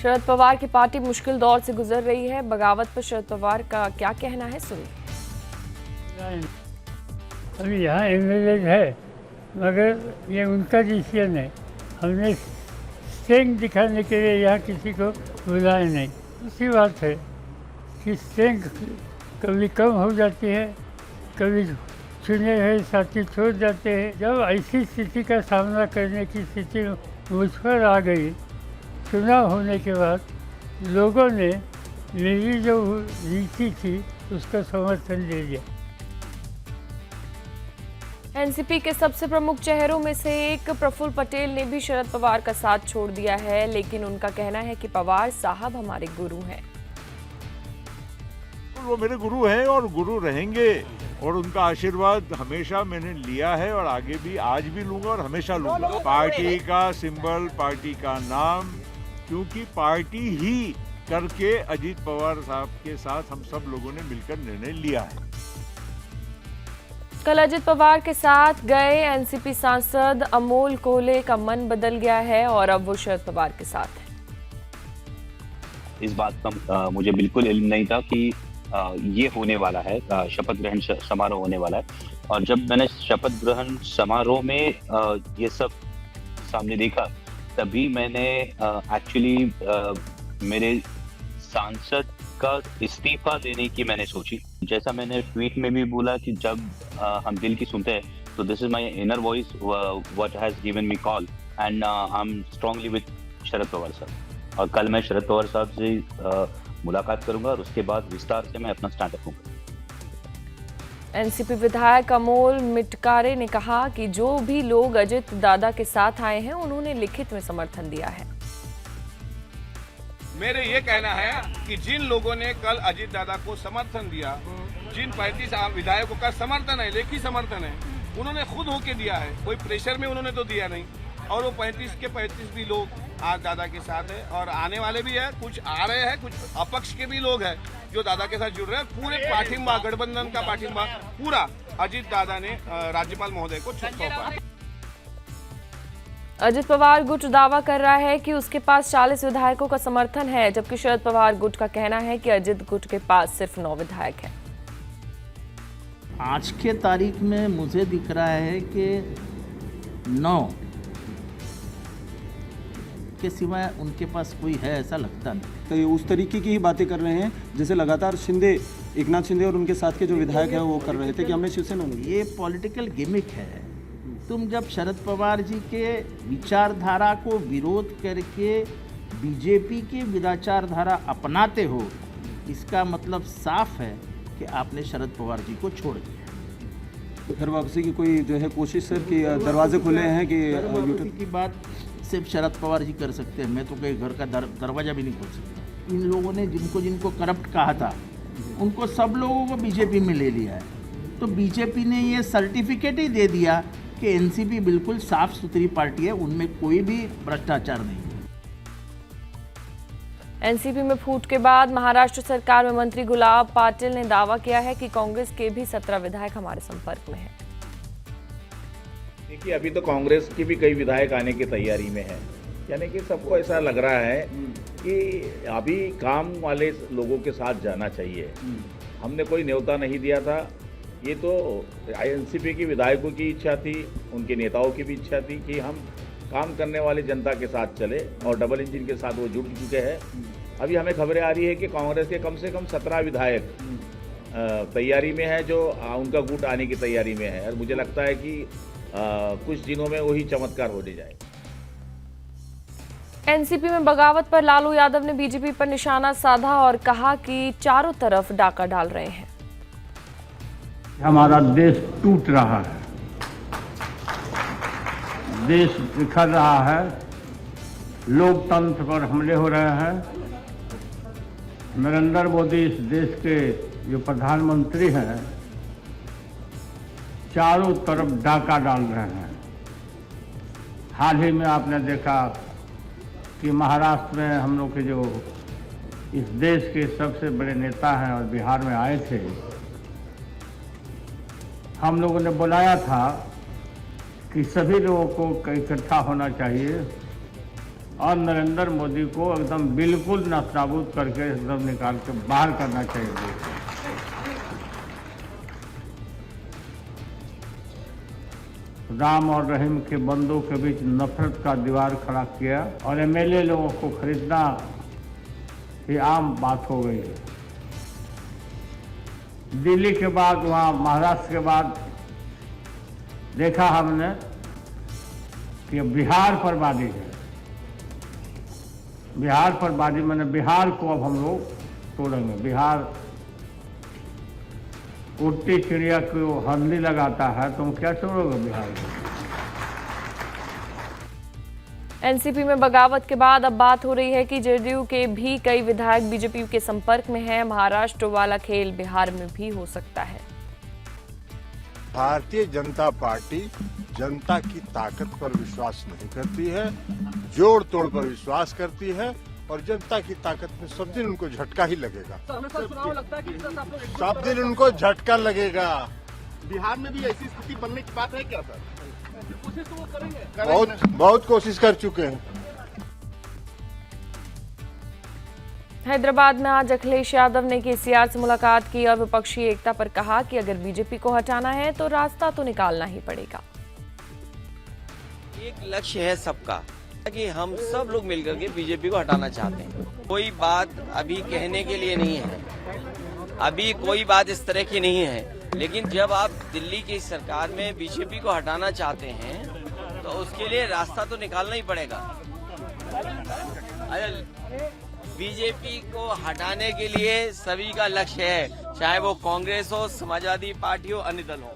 शरद पवार की पार्टी मुश्किल दौर से गुजर रही है। बगावत पर शरद पवार का क्या कहना है, सुनिए। अभी यहाँ एमएलए है, मगर ये उनका डिसीजन है। हमने स्ट्रेंथ दिखाने के लिए यहाँ किसी को बुलाया नहीं। इसी बात है कि स्ट्रेंथ कभी कम हो जाती है, कभी चुने हुए साथी छोड़ जाते हैं। जब ऐसी स्थिति का सामना करने की स्थिति मुझ पर आ गई, चुनाव होने के बाद लोगों ने मेरी जो नीति थी उसका समर्थन दे दिया। एनसीपी के सबसे प्रमुख चेहरों में से एक प्रफुल्ल पटेल ने भी शरद पवार का साथ छोड़ दिया है, लेकिन उनका कहना है कि पवार साहब हमारे गुरु हैं। वो मेरे गुरु हैं और गुरु रहेंगे, और उनका आशीर्वाद हमेशा मैंने लिया है और आगे भी, आज भी लूंगा और हमेशा लूंगा। पार्टी का सिंबल, पार्टी का नाम, क्योंकि पार्टी ही करके अजीत पवार साहब के साथ हम सब लोगों ने मिलकर निर्णय लिया है। कल अजित पवार के साथ गए एनसीपी सांसद अमोल कोल्हे का मन बदल गया है और अब वो शरद पवार के साथ है। इस बात का मुझे बिल्कुल इल्म नहीं था कि ये होने वाला है, शपथ ग्रहण समारोह होने वाला है। और जब मैंने शपथ ग्रहण समारोह में ये सब सामने देखा, तभी मैंने एक्चुअली मेरे सांसद का इस्तीफा देने की मैंने सोची। जैसा मैंने ट्वीट में भी बोला कि जब हम दिल की सुनते हैं, तो this is my inner voice what has given me call, and I am strongly with Sharad Pawar साहब। और कल मैं शरद पवार साहब से मुलाकात करूंगा और उसके बाद विस्तार से मैं अपना स्टैंड रखूंगा। एनसीपी विधायक अमोल मिटकारे ने कहा कि जो भी लोग अजित दादा के साथ आए हैं, उन्होंने लिखित में समर्थन दिया है। मेरे ये कहना है कि जिन लोगों ने कल अजीत दादा को समर्थन दिया, जिन 35 विधायकों का समर्थन है, लेखी समर्थन है, उन्होंने खुद होके दिया है, कोई प्रेशर में उन्होंने तो दिया नहीं। और वो 35 के 35 भी लोग आज दादा के साथ है और आने वाले भी है, कुछ आ रहे हैं, कुछ अपक्ष के भी लोग हैं जो दादा के साथ जुड़ रहे हैं। पूरे पाठिंबा, गठबंधन का पाठिंबा पूरा अजीत दादा ने राज्यपाल महोदय को सौंपा। अजित पवार गुट दावा कर रहा है कि उसके पास 40 विधायकों का समर्थन है, जबकि शरद पवार गुट का कहना है कि अजित गुट के पास सिर्फ 9 विधायक हैं। आज के तारीख में मुझे दिख रहा है कि 9 के सिवाय उनके पास कोई है ऐसा लगता नहीं। तो ये उस तरीके की ही बातें कर रहे हैं जैसे लगातार एकनाथ शिंदे और उनके साथ के जो विधायक हैं वो कर रहे थे कि हमने शिवसेना में। ये पॉलिटिकल गिमिक है। तुम जब शरद पवार जी के विचारधारा को विरोध करके बीजेपी के विचारधारा अपनाते हो, इसका मतलब साफ है कि आपने शरद पवार जी को छोड़ दिया। घर वापसी की कोई जो है कोशिश सर कि दरवाजे खुले हैं कि वापसी की बात सिर्फ शरद पवार जी कर सकते हैं। मैं तो कहीं घर का दरवाजा भी नहीं खोल सकता। इन लोगों ने जिनको करप्ट कहा था, उनको सब लोगों को बीजेपी में ले लिया है। तो बीजेपी ने ये सर्टिफिकेट ही दे दिया कि एनसीपी बिल्कुल साफ सुथरी पार्टी है, उनमें कोई भी भ्रष्टाचार नहीं है। एनसीपी में फूट के बाद महाराष्ट्र सरकार में मंत्री गुलाब पाटिल ने दावा किया है कि कांग्रेस के भी 17 विधायक हमारे संपर्क में हैं। देखिए, अभी तो कांग्रेस की भी कई विधायक आने की तैयारी में है, यानी कि सबको ऐसा लग रहा है कि अभी काम वाले लोगों के साथ जाना चाहिए। हमने कोई न्योता नहीं दिया था, ये तो एनसीपी की विधायकों की इच्छा थी, उनके नेताओं की भी इच्छा थी कि हम काम करने वाली जनता के साथ चले, और डबल इंजन के साथ वो जुट चुके हैं। अभी हमें खबरें आ रही है कि कांग्रेस के कम से कम 17 विधायक तैयारी में है, जो उनका गुट आने की तैयारी में है। और मुझे लगता है कि कुछ दिनों में वही चमत्कार होने जाए। एनसीपी में बगावत पर लालू यादव ने बीजेपी पर निशाना साधा और कहा कि चारों तरफ डाका डाल रहे हैं। हमारा देश टूट रहा है, देश बिखर रहा है, लोकतंत्र पर हमले हो रहे हैं। नरेंद्र मोदी इस देश के जो प्रधानमंत्री हैं, चारों तरफ डाका डाल रहे हैं। हाल ही में आपने देखा कि महाराष्ट्र में हम लोग के जो इस देश के सबसे बड़े नेता हैं और बिहार में आए थे, हम लोगों ने बुलाया था कि सभी लोगों को इकट्ठा होना चाहिए और नरेंद्र मोदी को एकदम बिल्कुल नास्ताबूद करके एकदम निकाल के बाहर करना चाहिए। राम और रहीम के बंदों के बीच नफरत का दीवार खड़ा किया और एमएलए लोगों को खरीदना ये आम बात हो गई है। दिल्ली के बाद वहाँ महाराष्ट्र के बाद देखा हमने कि बिहार पर बाजी है। बिहार पर बाजी मैंने बिहार को अब हम लोग तोड़ेंगे। बिहार उड़ती चिड़िया को हल्दी लगाता है, तुम क्या छोड़ोगे बिहार को? एनसीपी में बगावत के बाद अब बात हो रही है कि जेडीयू के भी कई विधायक बीजेपी के संपर्क में हैं। महाराष्ट्र वाला खेल बिहार में भी हो सकता है। भारतीय जनता पार्टी जनता की ताकत पर विश्वास नहीं करती है, जोड़ तोड़ पर विश्वास करती है और जनता की ताकत में सब दिन उनको झटका ही लगेगा। सब दिन उनको झटका लगेगा। बिहार में भी ऐसी स्थिति बनने की बात है क्या सर? कोशिश तो वो करेंगे। बहुत कोशिश कर चुके हैं। हैदराबाद में आज अखिलेश यादव ने केसीआर से मुलाकात की और विपक्षी एकता पर कहा कि अगर बीजेपी को हटाना है तो रास्ता तो निकालना ही पड़ेगा। एक लक्ष्य है सबका कि हम सब लोग मिलकर के बीजेपी को हटाना चाहते हैं। कोई बात अभी कहने के लिए नहीं है, अभी कोई बात इस तरह की नहीं है, लेकिन जब आप दिल्ली की सरकार में बीजेपी को हटाना चाहते हैं तो उसके लिए रास्ता तो निकालना ही पड़ेगा। बीजेपी को हटाने के लिए सभी का लक्ष्य है, चाहे वो कांग्रेस हो, समाजवादी पार्टी हो, अन्य दल हो।